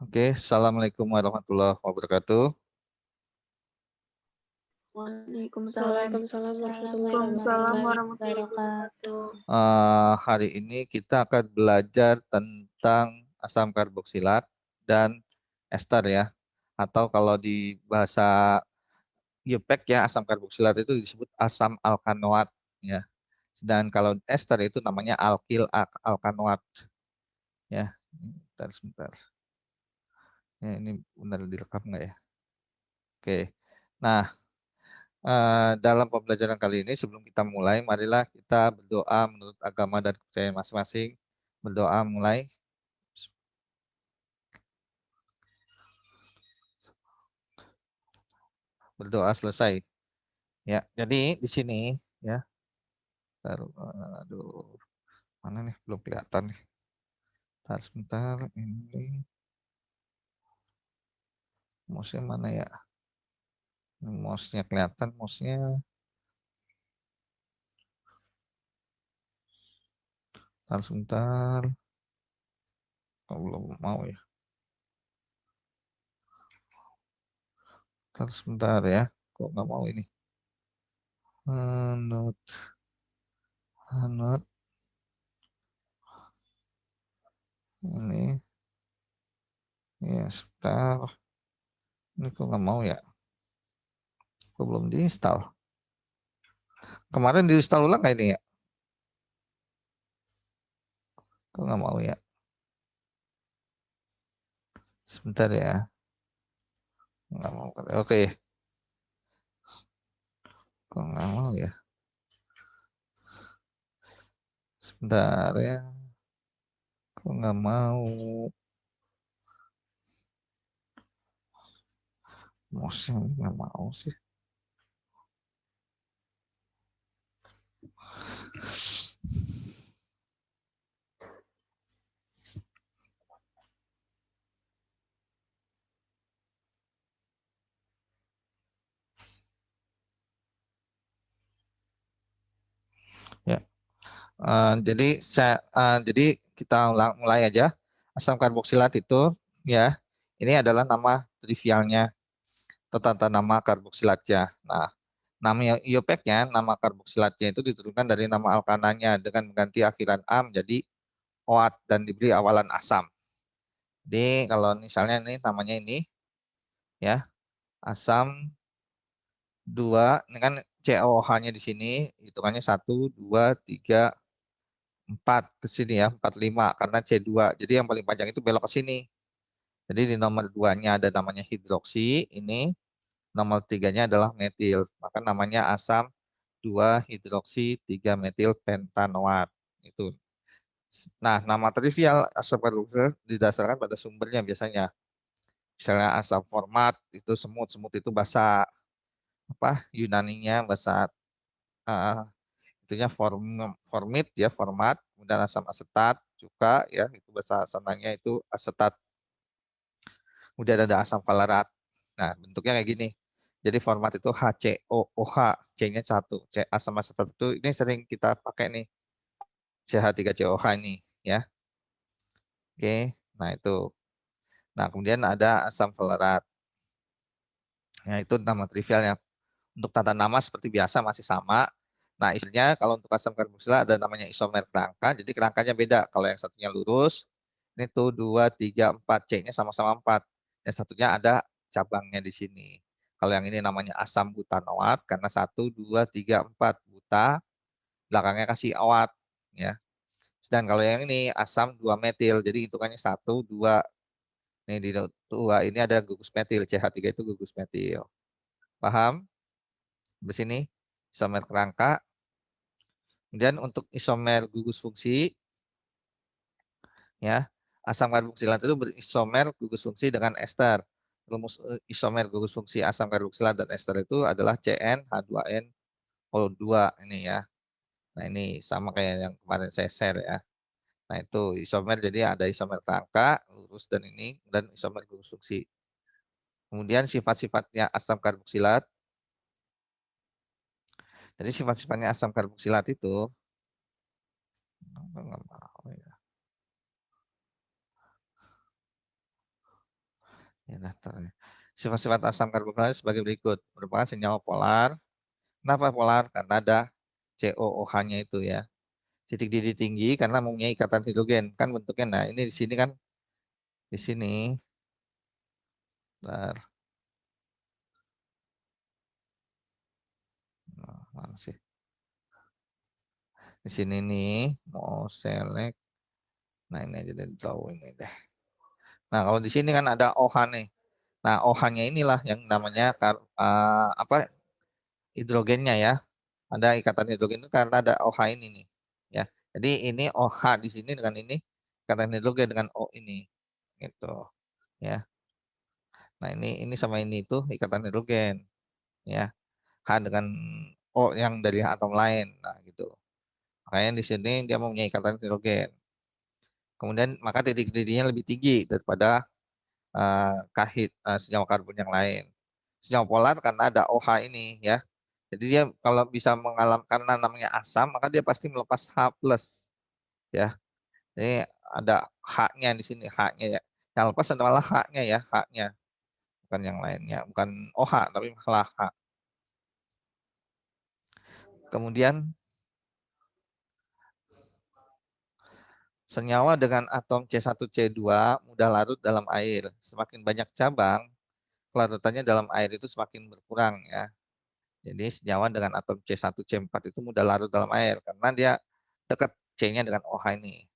Oke, Assalamualaikum warahmatullahi wabarakatuh. Waalaikumsalam warahmatullahi wabarakatuh. Hari ini kita akan belajar tentang asam karboksilat dan ester ya. Atau kalau di bahasa IUPAC ya, asam karboksilat itu disebut asam alkanoat ya. Dan kalau ester itu namanya alkil alkanoat ya. Sebentar. Ya, ini benar direkam nggak ya? Oke. Nah, dalam pembelajaran kali ini sebelum kita mulai, marilah kita berdoa menurut agama dan kepercayaan masing-masing. Berdoa mulai. Berdoa selesai. Ya, jadi di sini ya. Aduh, mana nih? Belum kelihatan nih. Sebentar, ini mouse-nya mana ya? Mouse-nya kelihatan, mouse-nya. Sebentar. Oh, belum mau ya. Sebentar ya. Kok nggak mau ini? Note. Ini. Ya, sebentar. Ini kok nggak mau ya? Kok belum diinstal? Kemarin diinstal ulang nggak ini ya? Kok nggak mau ya? Sebentar ya. Nggak mau. Oke. Kok nggak mau ya? Sebentar ya. Kok nggak mau? Mouse-nya nggak mau sih. Ya. Jadi kita mulai aja. Asam karboksilat itu ya, ini adalah nama trivialnya atau tata nama karboksilatnya. Nah, nama IUPAC-nya, nama karboksilatnya itu diturunkan dari nama alkananya dengan mengganti akhiran A menjadi OAT dan diberi awalan asam. Jadi kalau misalnya ini namanya ini ya, asam 2, ini kan COH-nya di sini hitungannya 1 2 3 4 ke sini ya, 4 5 karena C2. Jadi yang paling panjang itu belok ke sini. Jadi di nomor 2-nya ada namanya hidroksi, ini nomor 3-nya adalah metil. Maka namanya asam 2 hidroksi 3 metil pentanoat. Itu. Nah, nama trivial asam karboksil didasarkan pada sumbernya biasanya. Misalnya asam format itu semut, semut itu bahasa apa Yunaninya bahasa uh, itunya formit ya format, kemudian asam asetat juga ya itu bahasa sananya itu asetat. Kemudian ada asam valarat. Nah, bentuknya kayak gini. Jadi format itu HCOOH, C-nya 1. Asam asetat itu ini sering kita pakai nih. CH3COH ini ya. Oke, nah itu. Nah, kemudian ada asam valarat. Ya, itu nama trivialnya. Untuk tata nama seperti biasa masih sama. Nah, istilahnya kalau untuk asam karboksilat ada namanya isomer kerangka. Jadi kerangkanya beda. Kalau yang satunya lurus, ini tuh 2, 3, 4. C-nya sama-sama 4. Yang satunya ada cabangnya di sini. Kalau yang ini namanya asam butanoat karena 1, 2, 3, 4 buta, belakangnya kasih awat. Ya. Sedang kalau yang ini asam 2 metil. Jadi hitungannya 1, 2. Nih di 2 ini ada gugus metil. CH3 itu gugus metil. Paham? Di sini isomer kerangka. Kemudian untuk isomer gugus fungsi, ya asam karboksilat itu berisomer gugus fungsi dengan ester. Rumus isomer gugus fungsi asam karboksilat dan ester itu adalah CnH2nO2 ini ya. Nah ini sama kayak yang kemarin saya share ya. Nah itu isomer jadi ada isomer kerangka, lurus dan ini dan isomer gugus fungsi. Kemudian sifat-sifatnya asam karboksilat. Jadi sifat-sifatnya asam karboksilat itu Ya, daftarnya. Sifat-sifat asam karboksilat sebagai berikut. Merupakan senyawa polar. Kenapa polar? Karena ada COOH-nya itu ya. Titik didih tinggi karena mempunyai ikatan hidrogen. Kan bentuknya, nah ini di sini kan, di sini. Bentar. Nah, mana sih? Di sini nih, mau select. Nah ini aja deh, draw ini deh. Nah kalau di sini kan ada OH nih. Nah OH-nya inilah yang namanya apa, hidrogennya ya. Ada ikatan hidrogen itu karena ada OH ini nih. Ya. Jadi ini OH di sini dengan ini ikatan hidrogen dengan O ini. Gitu. Ya. Nah ini sama ini itu ikatan hidrogen. Ya. H dengan O yang dari atom lain. Nah gitu. Makanya di sini dia mempunyai ikatan hidrogen. Kemudian maka titik didihnya lebih tinggi daripada senyawa karbon yang lain. Senyawa polar karena ada OH ini ya. Jadi dia kalau bisa mengalami karena namanya asam maka dia pasti melepas H plus ya. Jadi ada H-nya di sini, H-nya ya. Yang lepas adalah H-nya ya, H-nya. Bukan yang lainnya, bukan OH tapi malah H. Kemudian senyawa dengan atom C1C2 mudah larut dalam air. Semakin banyak cabang, kelarutannya dalam air itu semakin berkurang ya. Jadi senyawa dengan atom C1C4 itu mudah larut dalam air karena dia dekat C-nya dengan OH ini.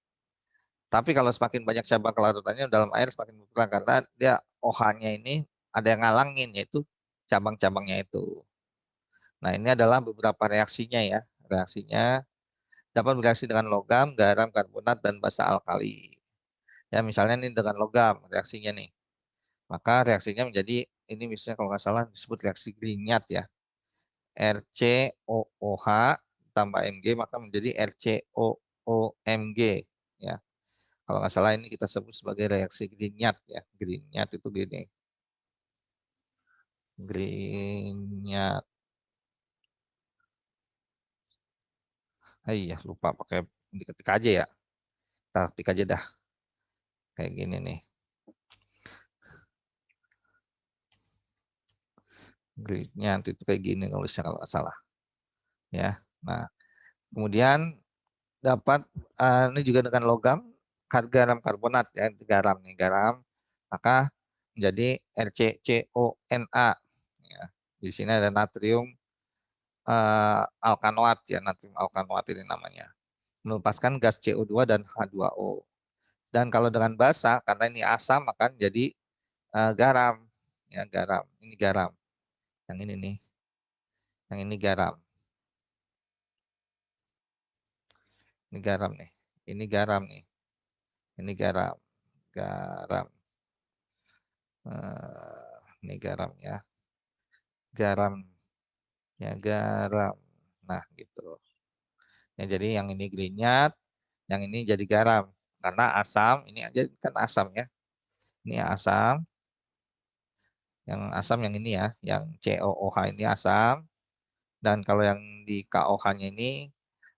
Tapi kalau semakin banyak cabang kelarutannya dalam air semakin berkurang karena dia OH-nya ini ada yang ngalangin yaitu cabang-cabangnya itu. Nah, ini adalah beberapa reaksinya ya. Reaksinya dapat bereaksi dengan logam, garam, karbonat, dan basa alkali. Ya, misalnya ini dengan logam reaksinya nih. Maka reaksinya menjadi, ini misalnya kalau nggak salah disebut reaksi Grignard ya. RCOOH tambah Mg maka menjadi RCOOMg ya. Kalau nggak salah ini kita sebut sebagai reaksi Grignard ya. Grignard itu gini. Grignard. Iya, lupa pakai diketik aja ya. Kita ketik aja dah. Kayak gini nih. Grignard itu kayak gini nulisnya kalau nggak salah. Ya. Nah, kemudian dapat ini juga dengan logam garam karbonat ya, garam nih, garam. Maka menjadi RCCONA ya. Di sini ada natrium alkanoat ya, natrium alkanoat ini namanya. Melepaskan gas CO2 dan H2O. Dan kalau dengan basa karena ini asam maka jadi garam ya, garam. Ini garam. Yang ini nih. Yang ini garam. Ini garam nih. Ini garam nih. Ini garam. Garam. Ini garam ya. Garam. Ya, garam. Nah, gitu. Ya, jadi yang ini grignard, yang ini jadi garam. Karena asam, ini aja kan asam ya. Ini asam. Yang asam yang ini ya. Yang COOH ini asam. Dan kalau yang di KOH-nya ini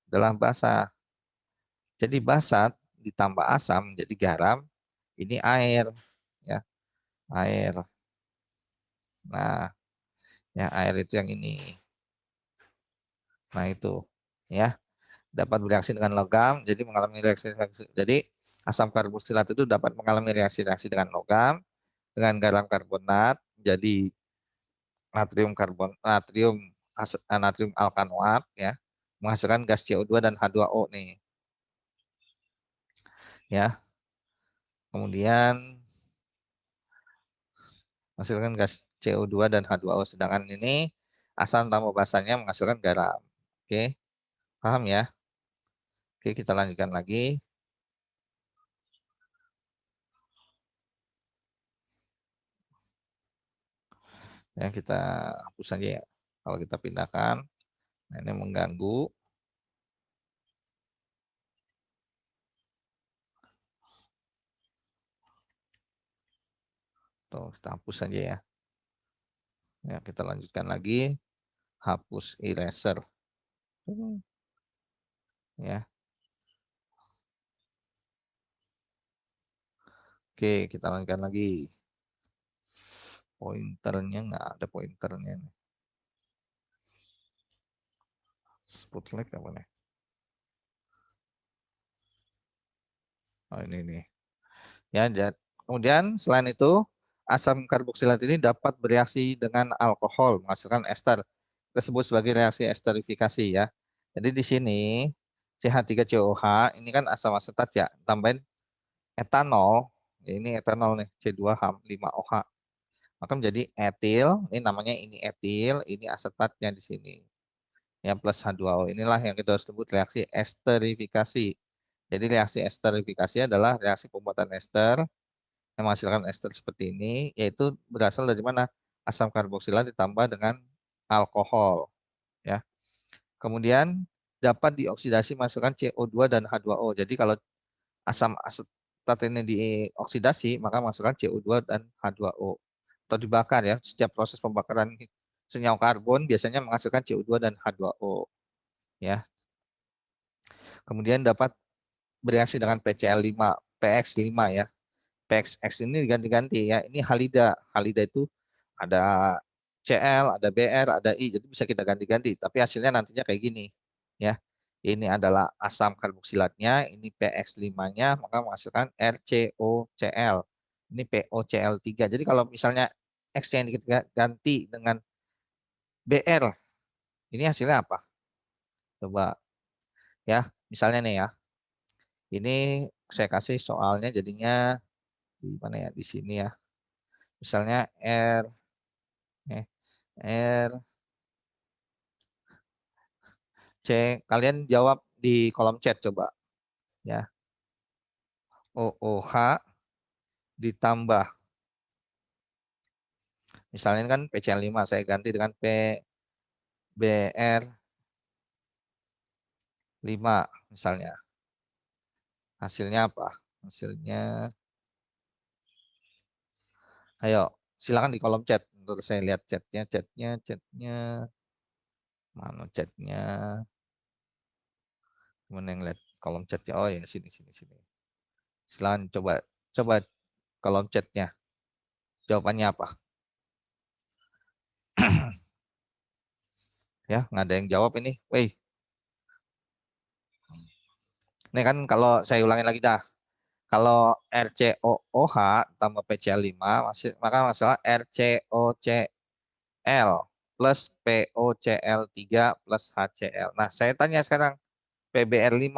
adalah basa. Jadi basa ditambah asam jadi garam. Ini air. Ya, air. Nah, ya air itu yang ini. Nah, itu ya. Dapat bereaksi dengan logam, jadi mengalami reaksi. Jadi asam karboksilat itu dapat mengalami reaksi-reaksi dengan logam, dengan garam karbonat, jadi natrium alkanoat ya, menghasilkan gas CO2 dan H2O nih. Ya. Kemudian menghasilkan gas CO2 dan H2O, sedangkan ini asam tambah basanya menghasilkan garam. Oke. Paham ya? Oke, kita lanjutkan lagi. Ya, kita hapus saja ya. Kalau kita pindahkan, nah ini mengganggu. Tuh, kita hapus saja ya. Ya, kita lanjutkan lagi. Hapus eraser. Ya. Oke, kita lanjutkan lagi. Pointernya nggak ada pointernya. Spotlight apa nih? Oh ini nih. Ya, kemudian selain itu asam karboksilat ini dapat bereaksi dengan alkohol menghasilkan ester. Kita sebut sebagai reaksi esterifikasi ya. Jadi di sini CH3COH ini kan asam asetat ya, tambahin etanol. Ya, ini etanol nih C2H5OH. Maka menjadi etil, ini namanya ini etil, ini asetatnya di sini. Ya plus H2O. Inilah yang kita sebut reaksi esterifikasi. Jadi reaksi esterifikasi adalah reaksi pembuatan ester yang menghasilkan ester seperti ini, yaitu berasal dari mana? Asam karboksilat ditambah dengan alkohol. Ya. Kemudian dapat dioksidasi menghasilkan CO2 dan H2O. Jadi kalau asam asetat ini dioksidasi, maka menghasilkan CO2 dan H2O. Atau dibakar ya, setiap proses pembakaran senyawa karbon biasanya menghasilkan CO2 dan H2O. Ya. Kemudian dapat bereaksi dengan PCl5, PX5 ya. PXX ini diganti-ganti ya. Ini halida. Halida itu ada CL, ada BR, ada I. Jadi bisa kita ganti-ganti. Tapi hasilnya nantinya kayak gini. Ya. Ini adalah asam karboksilatnya. Ini PX5-nya. Maka menghasilkan RCOCl. Ini POCl3. Jadi kalau misalnya X yang diganti dengan BR. Ini hasilnya apa? Coba ya. Misalnya nih ya. Ini saya kasih soalnya jadinya di mana ya? Di sini ya. Misalnya R C, kalian jawab di kolom chat coba ya. OOH ditambah, misalnya kan PCl5, saya ganti dengan PBr5 misalnya. Hasilnya apa? Hasilnya, ayo silakan di kolom chat. Untuk saya lihat chatnya, mana chatnya? Mana yang lihat kolom chatnya? Oh ya sini. Silakan coba kolom chatnya. Jawabannya apa? Ya, nggak ada yang jawab ini. Wih, ini kan kalau saya ulangin lagi dah. Kalau RCOOH tambah PCl5, maka masalah RCOCl plus POCl3 plus HCl. Nah, saya tanya sekarang PBr5.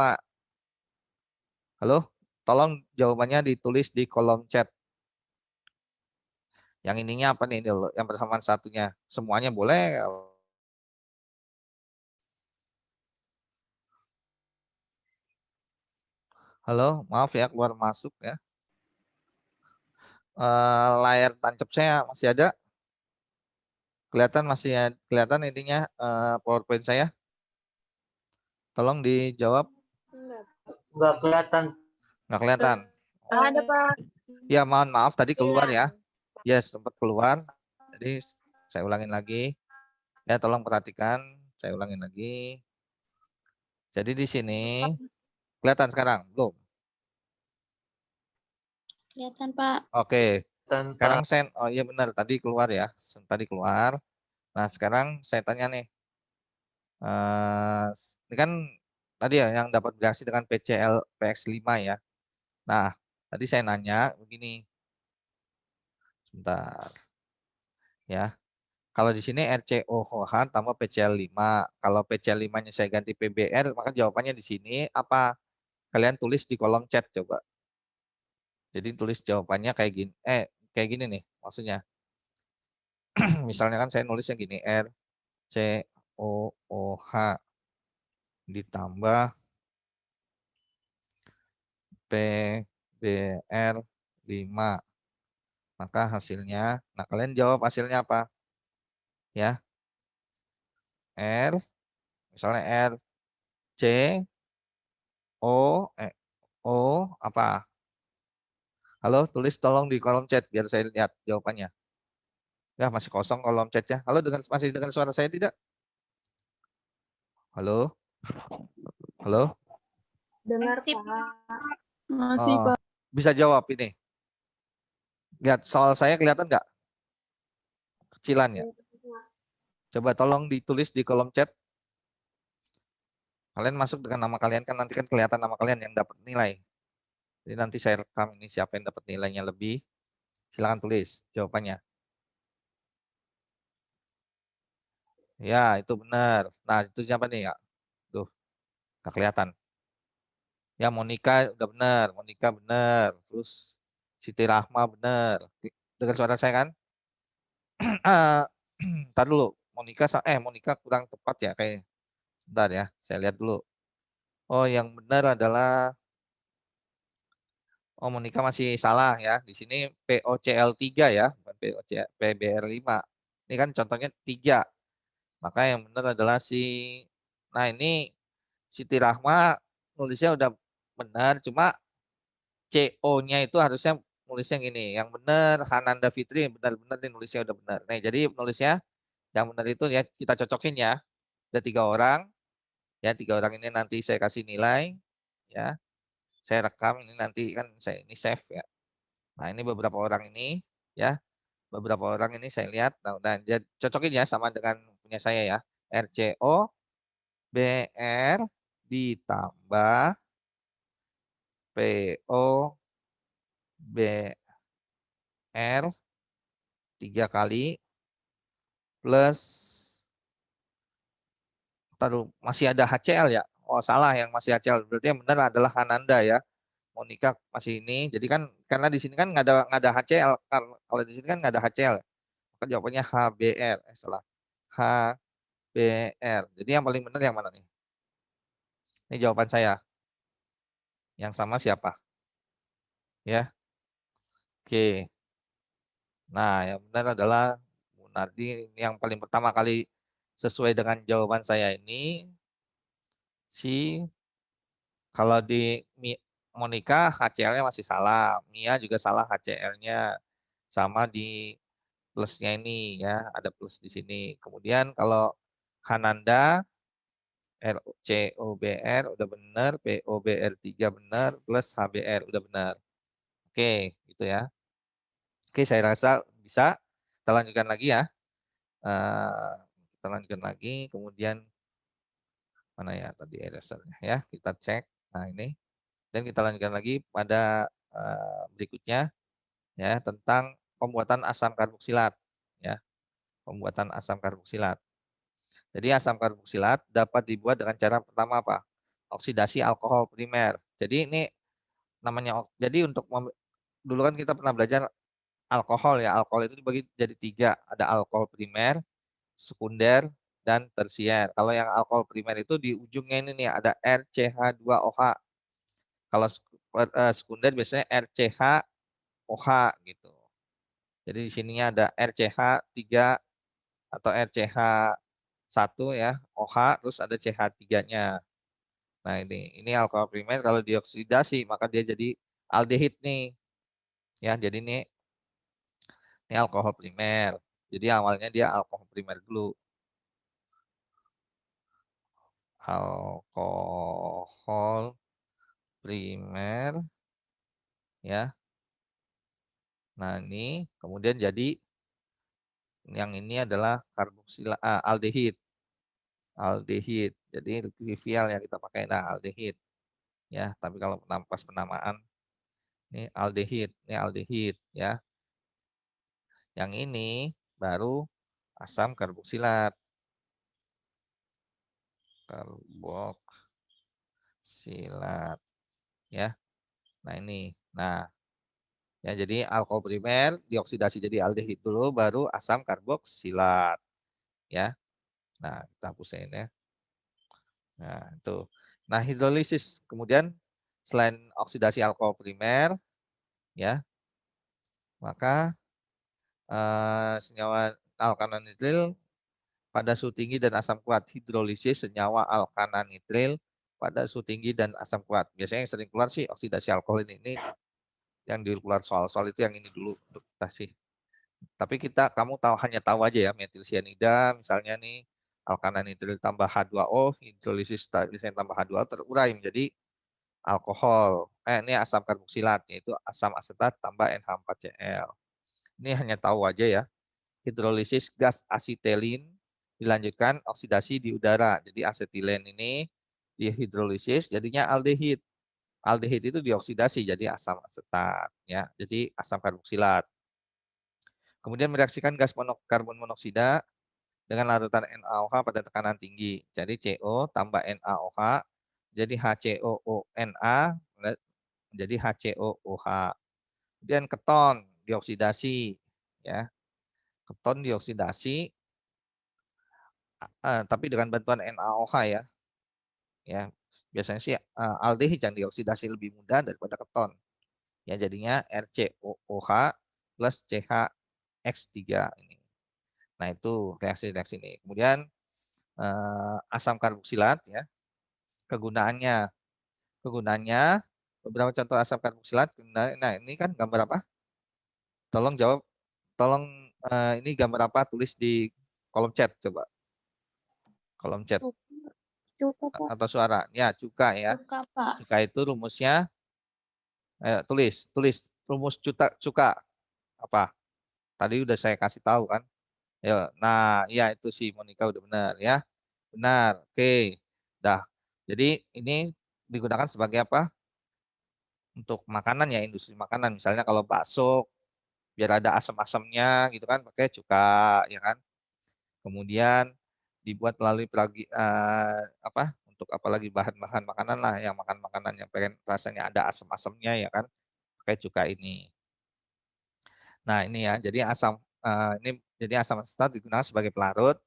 Halo, tolong jawabannya ditulis di kolom chat. Yang ininya apa nih? Yang persamaan satunya. Semuanya boleh. Halo, maaf ya keluar masuk ya. Layar tancap saya masih ada. Kelihatan intinya PowerPoint saya. Tolong dijawab. Nggak kelihatan. Nggak kelihatan. Ada, Pak. Ya, mohon maaf tadi keluar ya. Yes, sempat keluar. Jadi saya ulangin lagi. Ya, tolong perhatikan. Saya ulangin lagi. Jadi di sini kelihatan sekarang, belum? Kelihatan, Pak. Oke. Tanpa Sekarang saya, oh iya benar, tadi keluar ya. Tadi keluar. Nah, sekarang saya tanya nih. Ini kan tadi ya yang dapat bereaksi dengan PX5 ya. Nah, tadi saya nanya begini. Sebentar. Ya. Kalau di sini RCOOH tambah PCl5. Kalau PCl5-nya saya ganti PBr, maka jawabannya di sini apa? Kalian tulis di kolom chat coba. Jadi tulis jawabannya kayak gini. Kayak gini nih maksudnya. Misalnya kan saya nulisnya gini, RCOOH ditambah PBr5. Maka hasilnya, nah kalian jawab hasilnya apa? Ya, R, misalnya R, C, O, O, apa? Halo, tulis tolong di kolom chat biar saya lihat jawabannya. Ya, masih kosong kolom chatnya. Halo, masih dengar suara saya tidak? Halo? Halo? Dengar, Masih, Pak. Masih, Oh, Pak. bisa jawab ini. Lihat soal saya kelihatan nggak? kecilan ya. Coba tolong ditulis di kolom chat. Kalian masuk dengan nama kalian, kan nanti kan kelihatan nama kalian yang dapat nilai. Jadi nanti saya rekam ini siapa yang dapat nilainya lebih. Silakan tulis jawabannya. Ya, itu benar. Nah, itu siapa nih ya? Tuh, nggak kelihatan. Ya, Monica udah benar. Monica benar. Terus Siti Rahma benar. Dengar suara saya kan? Ntar dulu. Monica kurang tepat ya kayak. Sebentar ya, saya lihat dulu. Oh, yang benar adalah Monica masih salah ya. Di sini POCL3 ya, bukan PBR5. Ini kan contohnya 3. Maka yang benar adalah nah ini Siti Rahma nulisnya udah benar, cuma CO-nya itu harusnya nulisnya gini. Yang benar Hananda Fitri benar-benar nulisnya udah benar. Nah, jadi nulisnya yang benar itu ya kita cocokin ya. Ada 3 orang. Ya, 3 orang ini nanti saya kasih nilai ya. Saya rekam ini nanti kan saya ini save ya. Nah, ini beberapa orang ini ya. Beberapa orang ini saya lihat. Nah, cocokin ya sama dengan punya saya ya. RCO BR ditambah PO BR 3 kali plus taruh masih ada HCL ya. Oh, salah yang masih HCL. Berarti yang benar adalah Hananda ya. Monica masih ini. Jadi kan karena di sini kan nggak ada HCL. Kalau di sini kan nggak ada HCL. Maka jawabannya HBR. Salah. HBR. Jadi yang paling benar yang mana nih? Ini jawaban saya. Yang sama siapa? Ya. Oke. Nah, yang benar adalah Bu Nardi yang paling pertama kali sesuai dengan jawaban saya ini kalau di Monica HCL-nya masih salah, Mia juga salah HCL-nya sama di plusnya ini ya, ada plus di sini. Kemudian kalau Hananda RCOBR udah benar, POBR3 benar, plus HBR udah benar. Oke, gitu ya. Oke, saya rasa bisa. Kita lanjutkan lagi ya. Kita lanjutkan lagi, kemudian mana ya tadi erasernya ya, kita cek. Nah, ini. Dan kita lanjutkan lagi pada berikutnya ya tentang pembuatan asam karboksilat ya. Pembuatan asam karboksilat. Jadi asam karboksilat dapat dibuat dengan cara pertama apa? Oksidasi alkohol primer. Jadi ini namanya jadi untuk dulu kan kita pernah belajar alkohol ya. Alkohol itu dibagi jadi 3, ada alkohol primer, sekunder, dan tersier. Kalau yang alkohol primer itu di ujungnya ini nih ada RCH2OH. Kalau sekunder biasanya RCHOH gitu. Jadi di sininya ada RCH3 atau RCH1 ya, OH, terus ada CH3-nya. Nah, ini alkohol primer kalau dioksidasi maka dia jadi aldehid nih. Ya, jadi ini alkohol primer. Jadi awalnya dia alkohol primer dulu. Alkohol primer ya. Nah, ini kemudian jadi yang ini adalah aldehid. Aldehid. Jadi trivial yang kita pakai aldehid. Ya, tapi kalau pas penamaan ini aldehid ya. Yang ini baru asam karboksilat. Karboksilat ya. Nah, ini. Nah, ya jadi alkohol primer dioksidasi jadi aldehid dulu baru asam karboksilat ya. Nah, kita hapusnya ini ya. Nah, itu. Nah, hidrolisis kemudian selain oksidasi alkohol primer ya, maka senyawa alkananitril pada suhu tinggi dan asam kuat. Hidrolisis senyawa alkananitril pada suhu tinggi dan asam kuat. Biasanya yang sering keluar sih oksidasi alkohol ini yang keluar soal-soal itu yang ini dulu untuk kita sih. Tapi kamu hanya tahu aja ya metil sianida misalnya nih alkananitril tambah H2O, hidrolisis tambah H2O terurai menjadi alkohol. Ini asam karboksilat yaitu asam asetat tambah NH4Cl. Ini hanya tahu aja ya. hidrolisis gas asetilin dilanjutkan oksidasi di udara. Jadi asetilen ini dihidrolisis jadinya aldehid. Aldehid itu dioksidasi jadi asam asetat ya. Jadi asam karboksilat. Kemudian mereaksikan gas karbon monoksida dengan larutan NaOH pada tekanan tinggi. Jadi CO tambah NaOH jadi HCOONA menjadi HCOOH. Kemudian keton dioksidasi ya. Keton dioksidasi tapi dengan bantuan NaOH ya. Ya, biasanya sih aldehid yang dioksidasi lebih mudah daripada keton. Ya, jadinya RCOOH plus CHX3 ini. Nah, itu reaksi-reaksi ini. Kemudian asam karboksilat ya. Kegunaannya beberapa contoh asam karboksilat. Nah, ini kan gambar apa? Tolong jawab. Tolong ini gambar apa? Tulis di kolom chat coba. Kolom chat Cuka, Pak. atau suara. Ya, cuka ya. Cuka, Pak. Cuka itu rumusnya tulis rumus cuka apa? Tadi udah saya kasih tahu kan. Ayo, nah, ya itu sih Monica udah benar ya. Benar. Oke. Dah. Jadi ini digunakan sebagai apa? Untuk makanan ya, industri makanan. Misalnya kalau bakso biar ada asam-asamnya gitu kan pakai cuka ya kan. Kemudian dibuat melalui apa? Untuk apalagi bahan-bahan makanan lah yang makan makanan yang pengen rasanya ada asam-asamnya ya kan. Pakai cuka ini. Nah, ini ya. Jadi asam asetat digunakan sebagai pelarut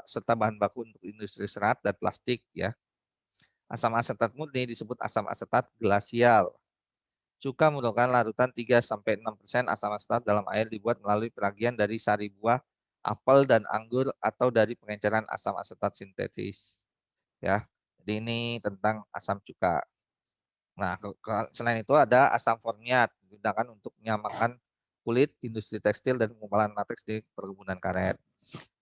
serta bahan baku untuk industri serat dan plastik ya. Asam asetat murni disebut asam asetat glasial. Cuka merupakan larutan 3-6% asam asetat dalam air dibuat melalui peragian dari sari buah, apel dan anggur atau dari pengenceran asam asetat sintetis. Ya. Jadi ini tentang asam cuka. Nah, selain itu ada asam formiat digunakan untuk menyamakan kulit, industri tekstil dan pengumpalan lateks di perkebunan karet.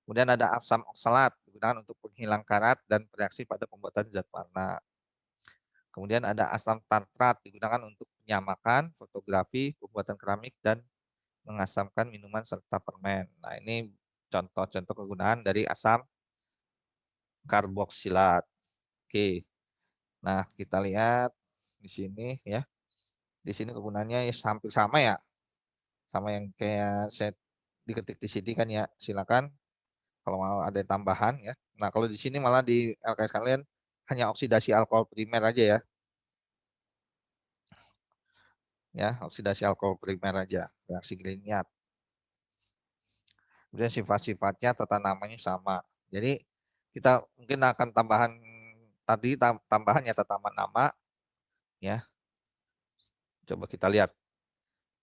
Kemudian ada asam oksalat digunakan untuk penghilang karat dan bereaksi pada pembuatan zat warna. Kemudian ada asam tartrat digunakan untuk menyamakan fotografi, pembuatan keramik dan mengasamkan minuman serta permen. Nah, ini contoh-contoh kegunaan dari asam karboksilat. Oke. Nah, kita lihat di sini ya. Di sini kegunaannya ya hampir sama ya. Sama yang kayak saya diketik di sini kan ya. Silakan kalau mau ada tambahan ya. Nah, kalau di sini malah di LKS kalian hanya oksidasi alkohol primer aja ya. Ya, oksidasi alkohol primer aja, reaksi Grignard. Kemudian sifat-sifatnya tata namanya sama. Jadi kita mungkin akan tambahannya tata nama ya. Coba kita lihat.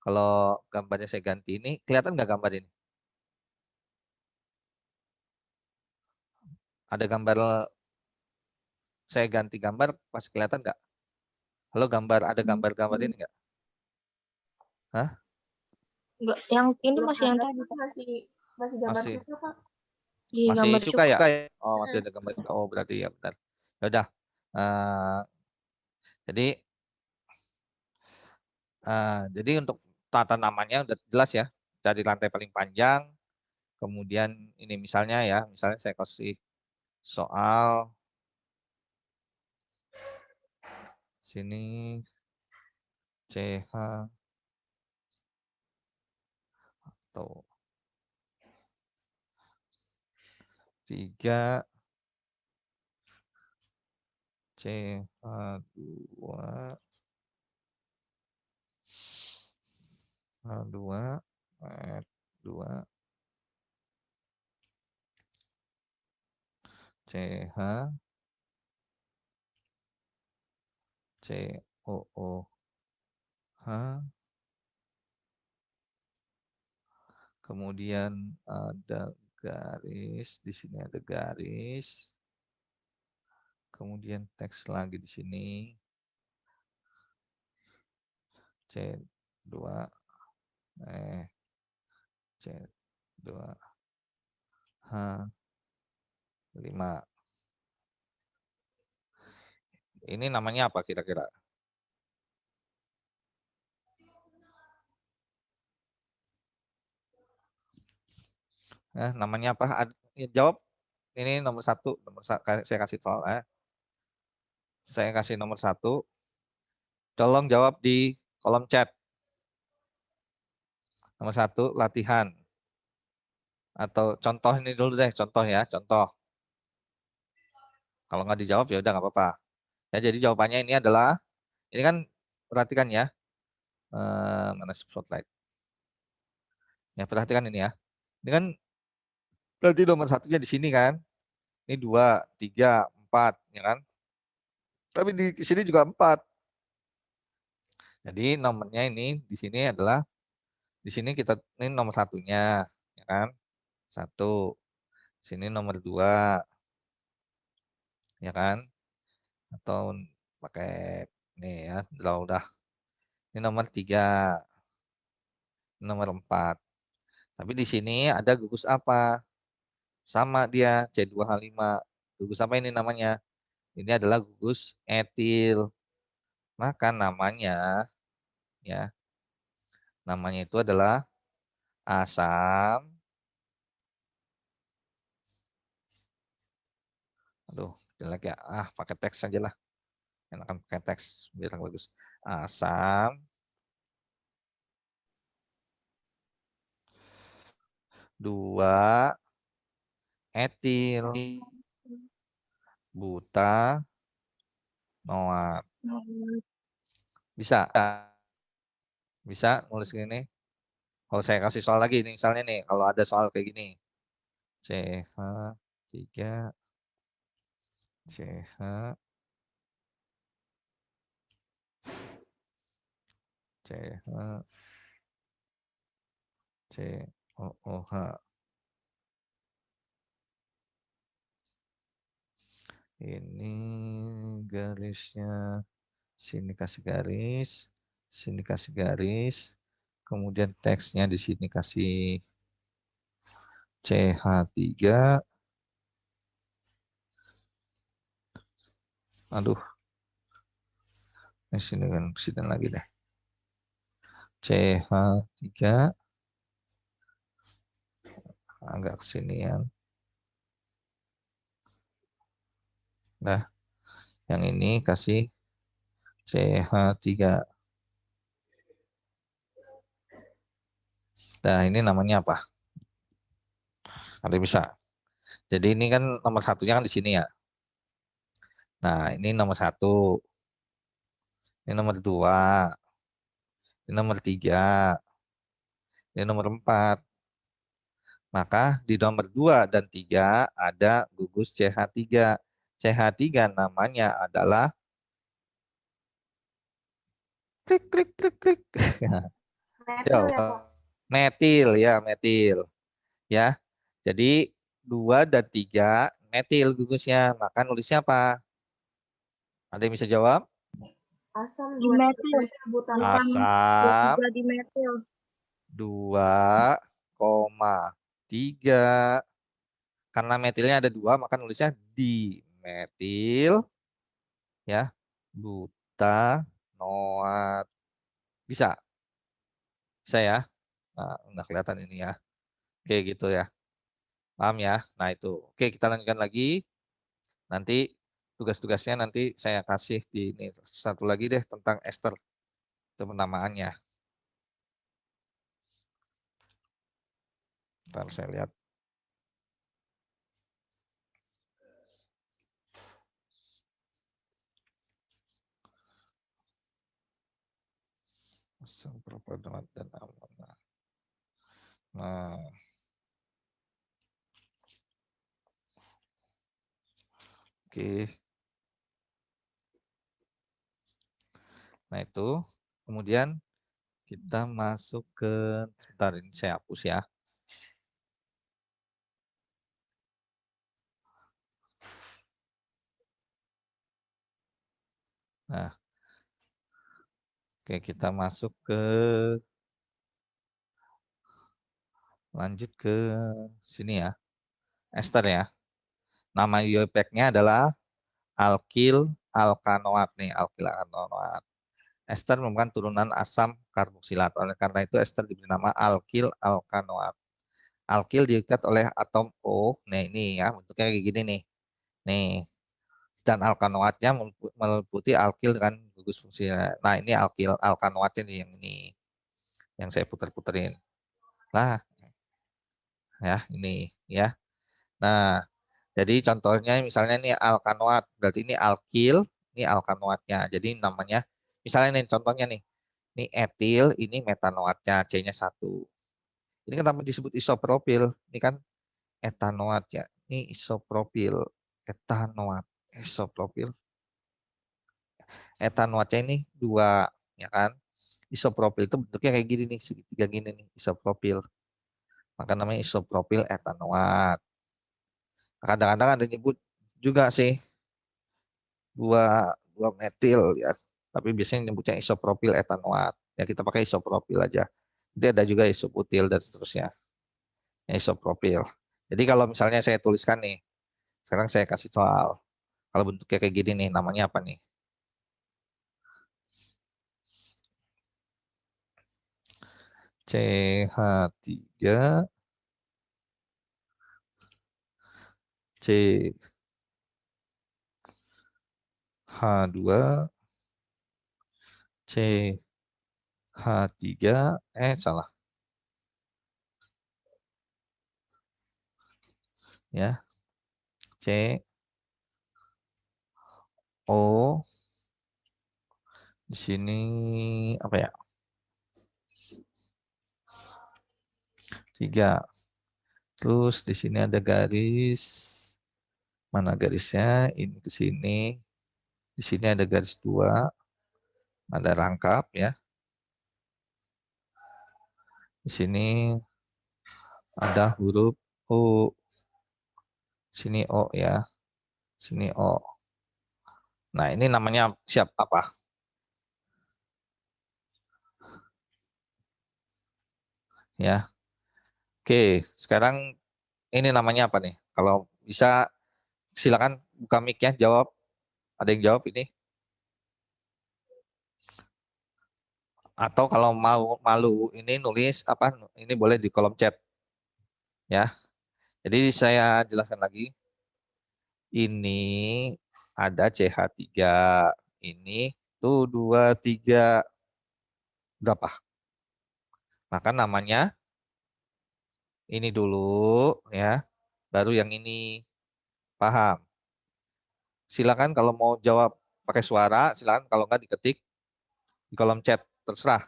Kalau gambarnya saya ganti ini, kelihatan nggak gambar ini? Ada gambar saya ganti gambar, pas kelihatan nggak? Halo ada gambar-gambar ini nggak? Hah? Enggak, yang ini masih yang tadi, Pak. Masih gambar Masih. cuka, Pak. Iya, Masih gambar cuka cuka. ya? Oh, masih ada gambar cuka. Oh, berarti ya benar. Ya udah. Jadi untuk tata namanya udah jelas ya. Dari lantai paling panjang. Kemudian ini misalnya ya. Misalnya saya kasih soal. Sini. CH. Atau 3. CH2. H2. F2. CH. COOH. Kemudian ada garis, di sini ada garis. Kemudian teks lagi di sini. C2 C2H5. Ini namanya apa kira-kira? Namanya apa? Jawab. Ini nomor satu. Saya kasih soal. Saya kasih nomor satu. Tolong jawab di kolom chat. Nomor satu, latihan. Atau contoh ini dulu deh, contoh ya, contoh. Kalau nggak dijawab ya udah nggak apa-apa. Ya, jadi jawabannya ini adalah, ini kan perhatikan ya, mana spotlight. Ya, perhatikan ini ya. Ini kan berarti nomor satunya di sini kan. Ini 2, 3, 4, ya kan. Tapi di sini juga 4. Jadi nomornya ini di sini adalah, di sini kita, ini nomor satunya, ya kan. 1. Sini nomor 2, ya kan. Atau pakai ini ya, udah. Ini nomor 3, nomor 4. Tapi di sini ada gugus apa? Sama dia, C2H5. Gugus apa ini namanya? Ini adalah gugus etil. Maka namanya, ya, namanya itu adalah asam. Aduh, jelek ya. Pakai teks saja lah. Enakan pakai teks biar bagus. Asam 2 etil buta noat. Bisa? Bisa nulis gini. Kalau saya kasih soal lagi, ini misalnya nih, kalau ada soal kayak gini. CH3, CH, CH, COOH. Ini garisnya, sini kasih garis, sini kasih garis, kemudian teksnya di sini kasih CH3. Aduh, di sini kan sini lagi deh. CH3 agak kesinian. Nah, yang ini kasih CH3. Nah, ini namanya apa? Ada bisa. Jadi ini kan nomor satunya kan di sini ya. Nah, ini nomor 1. Ini nomor 2. Ini nomor 3. Ini nomor 4. Maka di nomor 2 dan 3 ada gugus CH3. CH3 namanya adalah klik klik klik klik. Metil ya, Pak. Metil ya, metil. Ya. Jadi 2 dan 3 metil gugusnya. Maka nulisnya apa? Ada yang bisa jawab? Asam Dimetil. butan. Asam 23 dimetil. 2,3. Karena metilnya ada 2, maka nulisnya dimetil ya, butanoat. Bisa? Bisa ya? Nah, udah kelihatan ini ya. Oke, gitu ya. Paham ya? Nah, itu. Oke, kita lanjutkan lagi. Nanti tugas-tugasnya nanti saya kasih di ini. Satu lagi deh tentang ester. Itu penamaannya. Ntar saya lihat. Asam propanoat dan amona. Nah, oke. Nah, itu. Kemudian kita masuk ke, sebentar ini saya hapus ya. Nah, oke, kita masuk ke, lanjut ke sini ya. Ester ya. Nama IUPAC-nya adalah alkil alkanoat nih, alkil alkanoat. Ester merupakan turunan asam karboksilat. Oleh karena itu ester diberi nama alkil alkanoat. Alkil diikat oleh atom O. Nah, ini ya, bentuknya kayak gini nih. Nih, dan alkanoatnya meliputi alkil dengan gugus fungsi. Nah, ini alkanoatnya nih yang ini. Yang saya puter-puterin. Nah, ya, ini ya. Nah, jadi contohnya misalnya ini alkanoat, berarti ini alkil, ini alkanoatnya. Jadi namanya, misalnya nih contohnya nih, ini etil, ini metanoatnya, C-nya 1. Ini kenapa disebut isopropil? Ini kan etanoat ya. Ini isopropil, etanoat, isopropil. Etanoatnya ini 2, ya kan? Isopropil itu bentuknya kayak gini nih, segitiga gini nih, isopropil. Maka namanya isopropil etanoat. Kadang-kadang ada nyebut juga sih dua metil ya. Tapi biasanya nyebutnya isopropil etanoat. Ya kita pakai isopropil aja. Nanti ada juga isobutil dan seterusnya. Ya, isopropil. Jadi kalau misalnya saya tuliskan nih, sekarang saya kasih soal. Kalau bentuknya kayak gini nih, namanya apa nih? CH3 CH2 CH3 salah ya. CO di sini apa ya? 3. Terus di sini ada garis. Mana garisnya? Ini ke sini. Di sini ada garis 2. Ada rangkap ya. Di sini ada huruf O. Sini O ya. Sini O. Nah, ini namanya siap apa? Ya. Oke, sekarang ini namanya apa nih? Kalau bisa silakan buka mic-nya, jawab. Ada yang jawab ini? Atau kalau mau malu ini nulis apa? Ini boleh di kolom chat ya. Jadi saya jelaskan lagi. Ini ada CH3. Ini tuh 2 3 berapa? Maka namanya ini dulu ya. Baru yang ini. Paham? Silakan kalau mau jawab pakai suara, silakan kalau nggak diketik di kolom chat, terserah.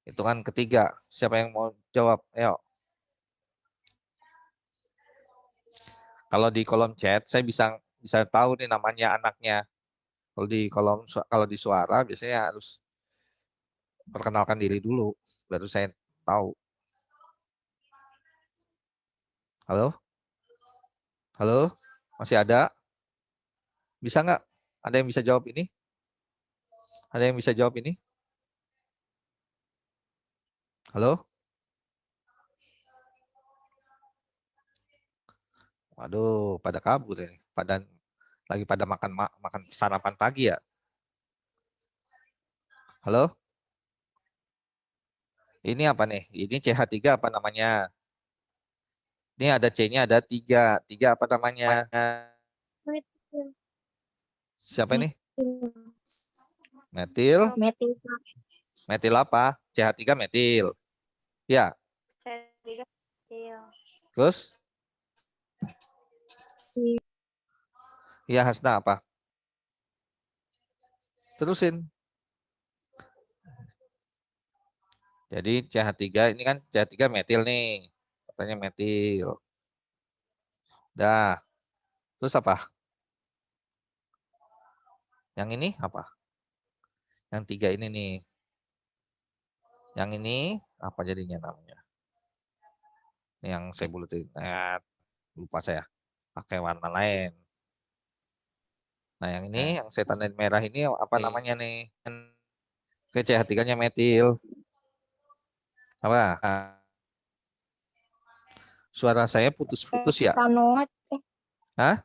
Hitungan ketiga, siapa yang mau jawab? Ayo. Kalau di kolom chat, saya bisa tahu nih namanya anaknya. Kalau di suara biasanya harus perkenalkan diri dulu, baru saya tahu. Halo, halo, masih ada? Bisa nggak? Ada yang bisa jawab ini? Ada yang bisa jawab ini? Halo? Waduh, pada kabur ini. Lagi pada makan sarapan pagi ya. Halo? Ini apa nih? Ini CH3 apa namanya? Ini ada C-nya ada 3. 3 apa namanya? Metil. Siapa ini? Metil. Metil. Metil apa? CH3 metil. Ya. C3 kecil. Terus? Ya, Hasna apa? Terusin. Jadi CH3 ini kan CH3 metil nih. Katanya metil. Dah. Terus apa? Yang ini apa? Yang 3 ini nih. Yang ini apa jadinya namanya? Ini yang saya bulutin. Lupa saya. Pakai warna lain. Nah, yang ini yang saya tandain merah ini apa namanya nih? Oke, CH3-nya metil. Apa? Suara saya putus-putus ya? Etanoat. Hah?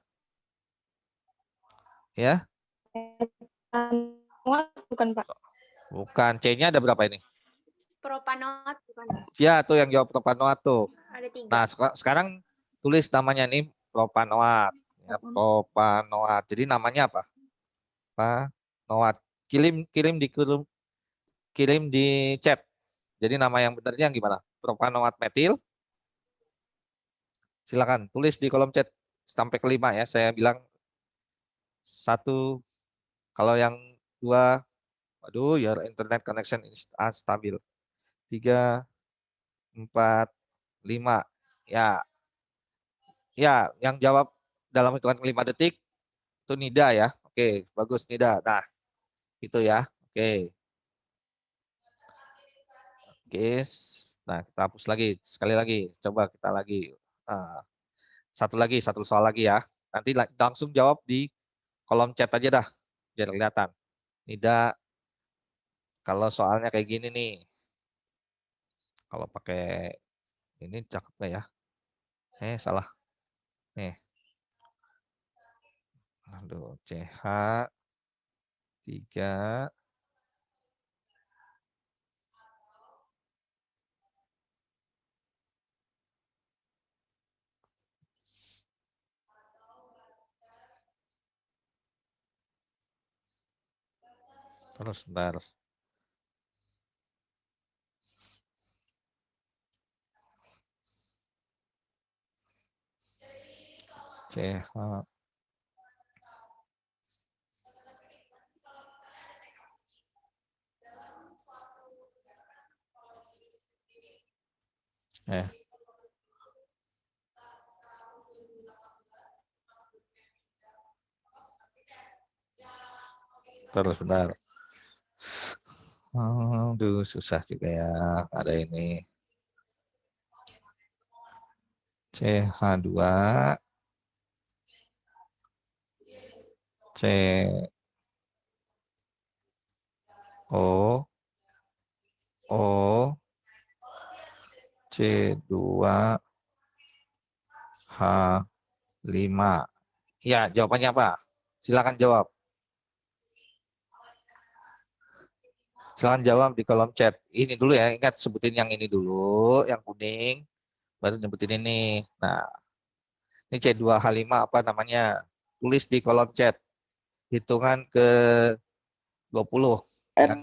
Ya? Etanoat bukan Pak. Bukan. C-nya ada berapa ini? propanoat bukan? Ya, tuh yang jawab propanoat tuh. Ada 3. Nah, sekarang tulis namanya nih propanoat. Ya, propanoat. Jadi namanya apa? Propanoat. Kirim di chat. Jadi nama yang benarnya gimana? Propanoat metil. Silakan tulis di kolom chat sampai kelima ya. Saya bilang 1, kalau yang 2, aduh, your internet connection is unstable. 3, 4, 5. Ya, ya, yang jawab dalam hitungan 5 detik itu Nida ya. Oke, bagus Nida. Nah, itu ya. Oke. Oke. Nah, kita hapus lagi. Sekali lagi. Coba kita lagi. Nah, satu soal lagi ya. Nanti langsung jawab di kolom chat aja dah. Biar kelihatan. Nida, kalau soalnya kayak gini nih. Kalau pakai ini cakep nggak ya? Salah. Nih. Aduh, CH 3. Terus bentar. CH. Terus bentar. Aduh, susah juga ya. Ada ini. CH2. CO. O. C2. H5. Ya, jawabannya apa? Silakan jawab. Silakan jawab di kolom chat. Ini dulu ya, ingat sebutin yang ini dulu, yang kuning, baru nyebutin ini. Nah, ini C2H5 apa namanya? Tulis di kolom chat. Hitungan ke 20. Ya.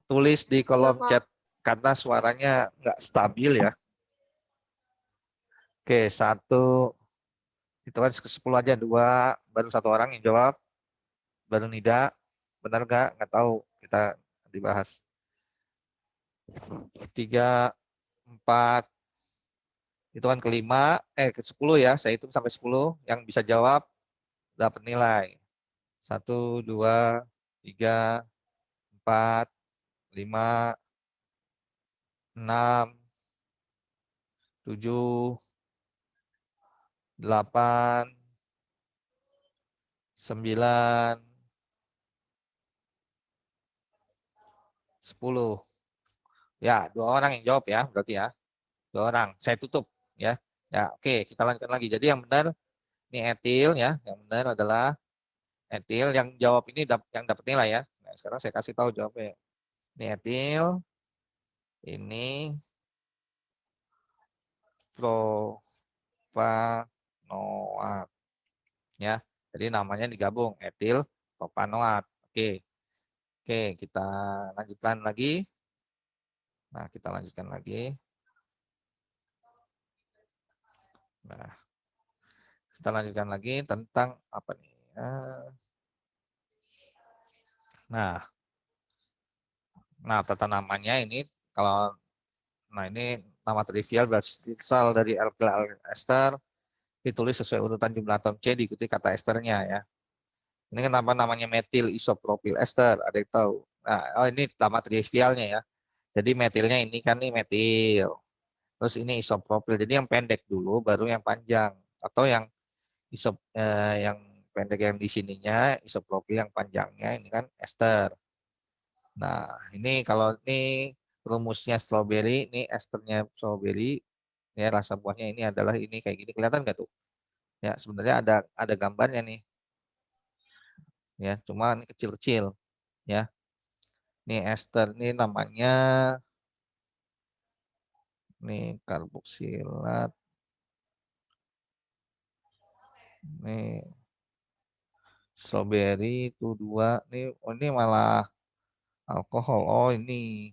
Tulis di kolom chat karena suaranya nggak stabil ya. Oke, 1. Hitungan ke 10 aja, 2. Baru 1 orang yang jawab. Baru Nida. Benar nggak? Nggak tahu. Kita dibahas. 3, 4. Hitungan kelima, ke 10 ya. Saya hitung sampai 10. Yang bisa jawab dapat nilai. 1, 2, 3, 4, 5, 6, 7, 8, 9, 10. Ya, 2 orang yang jawab ya, berarti ya. 2 orang. Saya tutup ya. Ya, oke, kita lanjutkan lagi. Jadi yang benar ini etil ya. Yang benar adalah etil. Yang jawab ini yang dapat nilai ya. Nah, sekarang saya kasih tahu jawabnya. Ini etil. Ini propanoat ya. Jadi namanya digabung etil propanoat. Oke. Oke, kita lanjutkan lagi. Nah, kita lanjutkan lagi. Nah, kita lanjutkan lagi tentang apa nih? Nah, tata namanya ini kalau ini nama trivial berasal dari alkyl ester, ditulis sesuai urutan jumlah atom C diikuti kata esternya ya. Ini kenapa namanya metil isopropil ester? Ada yang tahu? Nah, ini nama trivialnya ya. Jadi metilnya ini kan nih metil. Terus ini isopropil. Jadi yang pendek dulu baru yang panjang atau yang yang pendek yang di sininya isopropil, yang panjangnya ini kan ester. Nah, ini kalau ini rumusnya strawberry, ini esternya strawberry, ya rasa buahnya ini adalah ini kayak gini, kelihatan nggak tuh? Ya, sebenarnya ada gambarnya nih. Ya, cuma ini kecil-kecil, ya. Ini ester ini namanya nih karboksilat. Nih strawberry itu 2. Nih, oh ini malah alkohol. Oh ini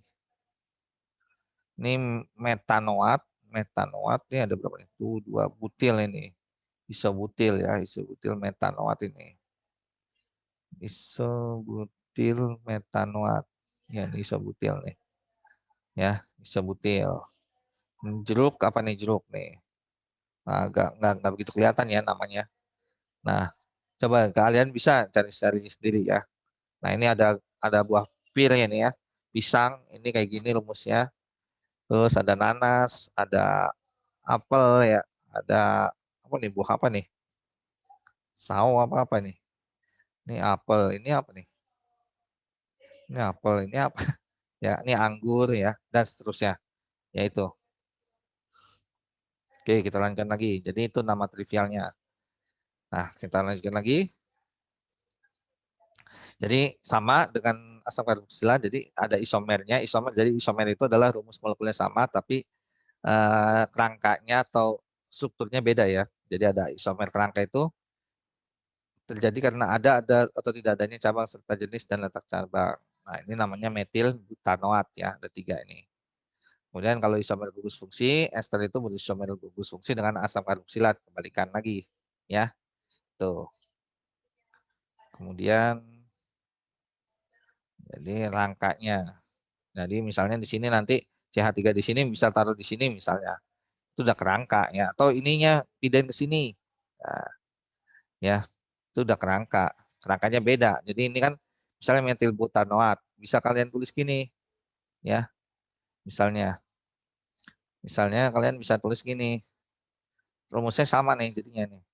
metanoat. Metanoat ini ada berapa nih? Tuh 2 butil ini. Isobutil ya, isobutil metanoat ini. Isobutil metanoat. Ya, ini isobutil nih. Ya, isobutil. Jeruk apa nih jeruk nih? Nah, nggak begitu kelihatan ya namanya. Nah, coba kalian bisa cari-cari sendiri ya. Nah, ini ada buah pir ini ya. Pisang, ini kayak gini rumusnya. Terus ada nanas, ada apel ya, ada apa nih buah apa nih? Sawo apa nih? Ini apel, ini apa nih? Ini apel, ini apa? Ya, ini anggur ya, dan seterusnya. Ya itu. Oke, kita lanjutkan lagi. Jadi itu nama trivialnya. Nah, kita lanjutkan lagi. Jadi sama dengan asam karboksila, jadi ada isomernya. Isomer, jadi isomer itu adalah rumus molekulnya sama, tapi kerangkanya atau strukturnya beda ya. Jadi ada isomer kerangka itu terjadi karena ada atau tidak adanya cabang serta jenis dan letak cabang. Nah, ini namanya metil butanoat ya, ada 3 ini. Kemudian kalau isomer gugus fungsi, ester itu berisomer gugus fungsi dengan asam karboksilat, kembalikan lagi ya. Tuh. Kemudian jadi rangkanya. Jadi misalnya di sini nanti CH3 di sini bisa taruh di sini misalnya. Itu udah kerangka ya. Atau ininya pindahin ke sini. Nah, ya, itu udah kerangka. Kerangkanya beda. Jadi ini kan misalnya metil butanoat, bisa kalian tulis gini ya. Misalnya kalian bisa tulis gini. Rumusnya sama nih jadinya nih.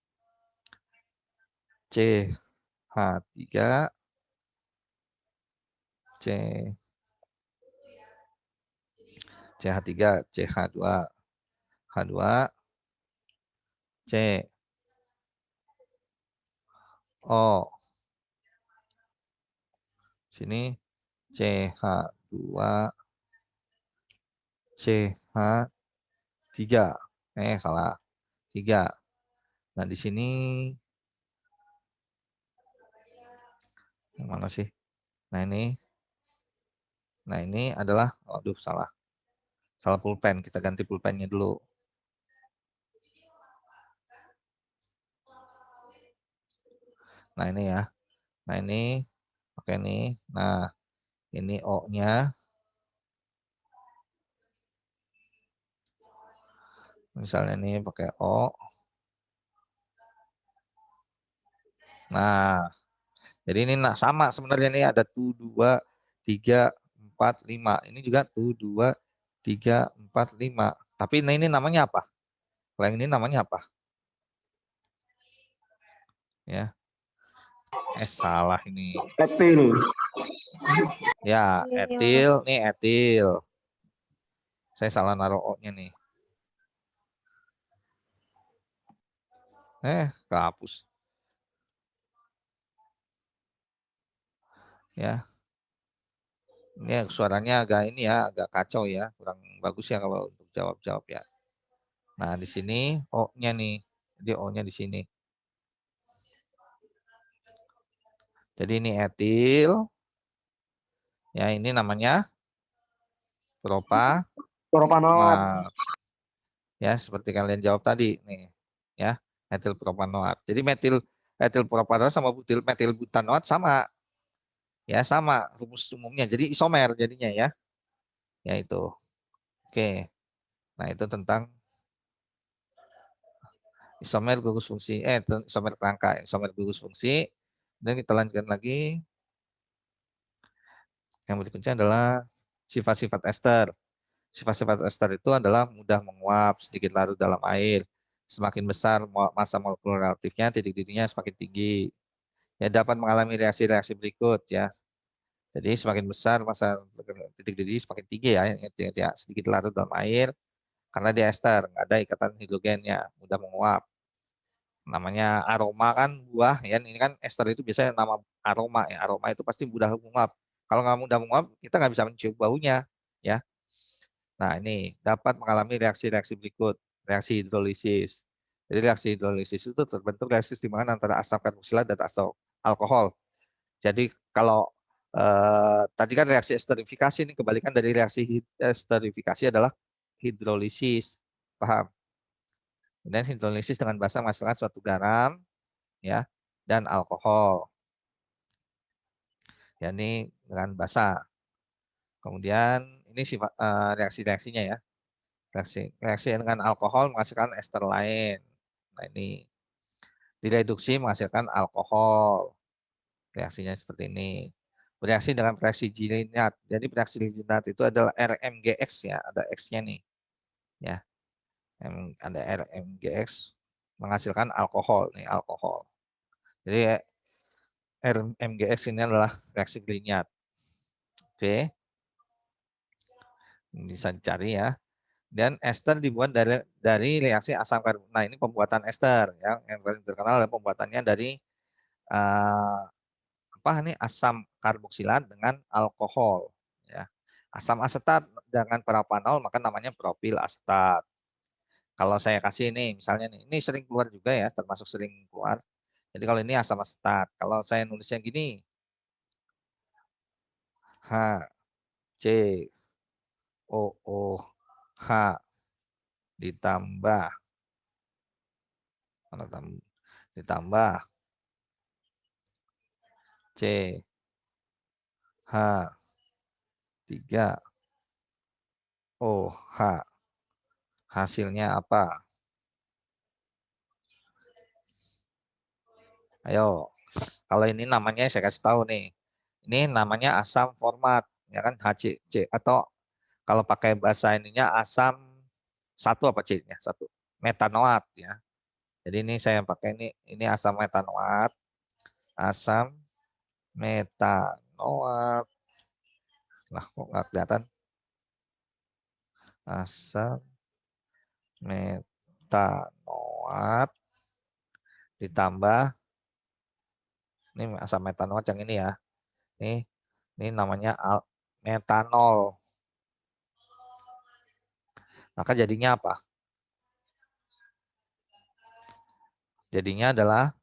CH3 C CH3 CH2 H2 C O. Sini CH2 CH3. Salah. 3. Nah, di sini yang mana sih? Nah, ini adalah aduh salah. Salah pulpen, kita ganti pulpennya dulu. Nah, ini ya. Nah, ini pakai ini. Nah, ini O-nya. Misalnya ini pakai O. Nah, jadi ini sama sebenarnya nih ada tuh 2, 3, 4, 5. Ini juga tuh 2, 3, 4, 5. Tapi nah ini namanya apa? Kalau yang ini namanya apa? Ya. Salah ini. Etil. Ya, etil. Nih etil. Saya salah naruh O-nya nih. Kehapus. Ya. Ini suaranya agak ini ya, agak kacau ya, kurang bagus ya kalau untuk jawab-jawab ya. Nah, di sini O-nya nih. Jadi O-nya di sini. Jadi ini etil. Ya, ini namanya Propanoat. propanoat. Ya, seperti kalian jawab tadi nih. Ya, etil propanoat. Jadi etil propanoat sama metil butanoat sama. Ya, sama rumus umumnya. Jadi isomer jadinya ya. Ya itu. Oke. Nah, itu tentang isomer gugus fungsi. Isomer kerangka, isomer gugus fungsi. Dan kita lanjutkan lagi. Yang berikutnya adalah sifat-sifat ester. Sifat-sifat ester itu adalah mudah menguap, sedikit larut dalam air. Semakin besar massa molekul relatifnya, titik didihnya semakin tinggi. Ya, dapat mengalami reaksi-reaksi berikut ya. Jadi semakin besar massa titik didih semakin tinggi ya, sedikit larut dalam air karena dia ester, nggak ada ikatan hidrogennya, mudah menguap. Namanya aroma kan buah ya, ini kan ester itu biasanya nama aroma ya. Aroma itu pasti mudah menguap. Kalau nggak mudah menguap, kita nggak bisa mencium baunya, ya. Nah, ini dapat mengalami reaksi-reaksi berikut, reaksi hidrolisis. Jadi reaksi hidrolisis itu terbentuk reaksi timbangan antara asam karboksilat dan asam alkohol. Jadi kalau tadi kan reaksi esterifikasi, ini kebalikan dari reaksi esterifikasi adalah hidrolisis, paham? Dan hidrolisis dengan basa menghasilkan suatu garam, ya, dan alkohol. Ya, ini dengan basa. Kemudian ini sifat reaksi-reaksinya ya. Reaksi dengan alkohol menghasilkan ester lain. Nah, ini direduksi menghasilkan alkohol. Reaksinya seperti ini. Bereaksi dengan reaksi Gilinat. Jadi reaksi Gilinat itu adalah RMGX ya, ada X-nya nih. Ya. Ada RMGX menghasilkan alkohol nih, alkohol. Jadi RMGX ini adalah reaksi Gilinat. Oke. Bisa dicari ya. Dan ester dibuat dari reaksi asam karbon. Nah, ini pembuatan ester ya. Yang paling terkenal adalah pembuatannya dari asam karboksilat dengan alkohol ya. Asam asetat dengan propanol maka namanya propil asetat. Kalau saya kasih ini misalnya nih, ini sering keluar juga ya, termasuk sering keluar. Jadi kalau ini asam asetat, kalau saya nulisnya gini, HCOOH ditambah CH3OH. Hasilnya apa? Ayo, kalau ini namanya saya kasih tahu nih. Ini namanya asam format, ya kan HCC, atau kalau pakai bahasa ininya asam satu apa C-nya? Satu. Metanoat ya. Jadi ini saya pakai ini asam metanoat. Asam metanoat. Nah, kok nggak kelihatan? Asam metanoat ditambah ini asam metanoat yang ini ya. Ini namanya metanol. Maka jadinya apa? Jadinya adalah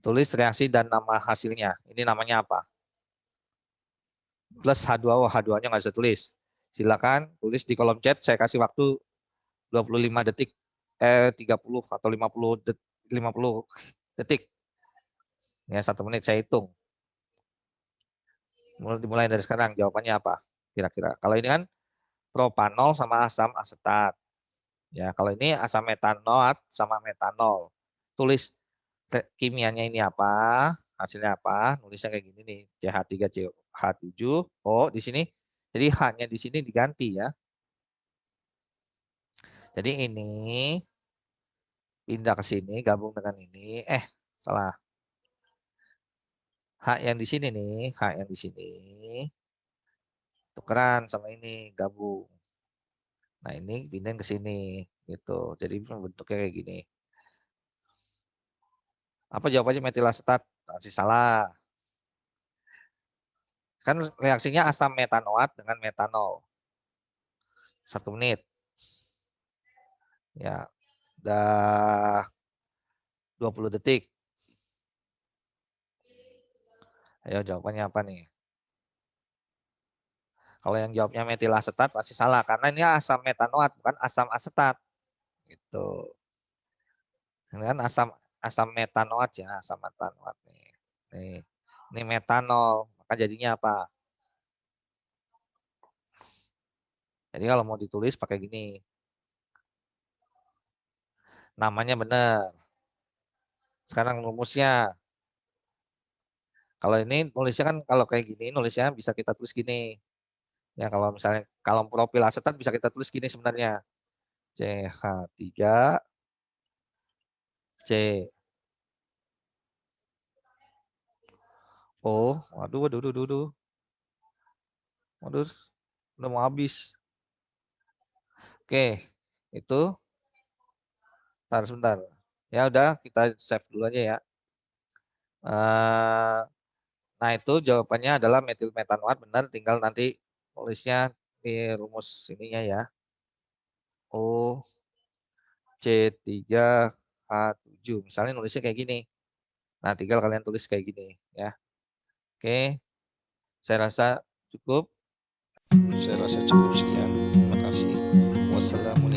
tulis reaksi dan nama hasilnya. Ini namanya apa? Plus H2O. H2-nya nggak bisa tulis. Silakan tulis di kolom chat. Saya kasih waktu 25 detik. 30 atau 50 detik. Ya, 1 menit saya hitung. Dimulai dari sekarang. Jawabannya apa? Kira-kira. Kalau ini kan propanol sama asam asetat. Ya, kalau ini asam metanoat sama metanol. Tulis kimianya ini apa, hasilnya apa, nulisnya kayak gini nih, CH3CH7O di sini. Jadi H-nya di sini diganti ya. Jadi ini pindah ke sini, gabung dengan ini. Salah. H yang di sini nih, H yang di sini tukeran sama ini, gabung. Nah, ini pindah ke sini gitu. Jadi bentuknya kayak gini. Apa jawabannya metilasetat? Masih salah. Kan reaksinya asam metanoat dengan metanol. 1 menit. Ya, udah 20 detik. Ayo jawabannya apa nih? Kalau yang jawabnya metilasetat pasti salah karena ini asam metanoat bukan asam asetat. Gitu. Ini kan asam metanoat ya, asam metanoat nih. Ini metanol, maka jadinya apa? Jadi kalau mau ditulis pakai gini. Namanya benar. Sekarang rumusnya. Kalau ini nulisnya kan kalau kayak gini nulisnya bisa kita tulis gini. Ya kalau misalnya kalau propil asetat bisa kita tulis gini sebenarnya. CH3 C O. Waduh. Waduh, udah mau habis. Oke, itu sebentar. Ya udah kita save dulu aja ya. Nah, itu jawabannya adalah metil metanoat, benar, tinggal nanti tulisnya di rumus ininya ya. O C3H7. Misalnya nulisnya kayak gini. Nah, tinggal kalian tulis kayak gini ya. Oke. Saya rasa cukup. Saya rasa cukup sekian. Terima kasih. Wassalamualaikum.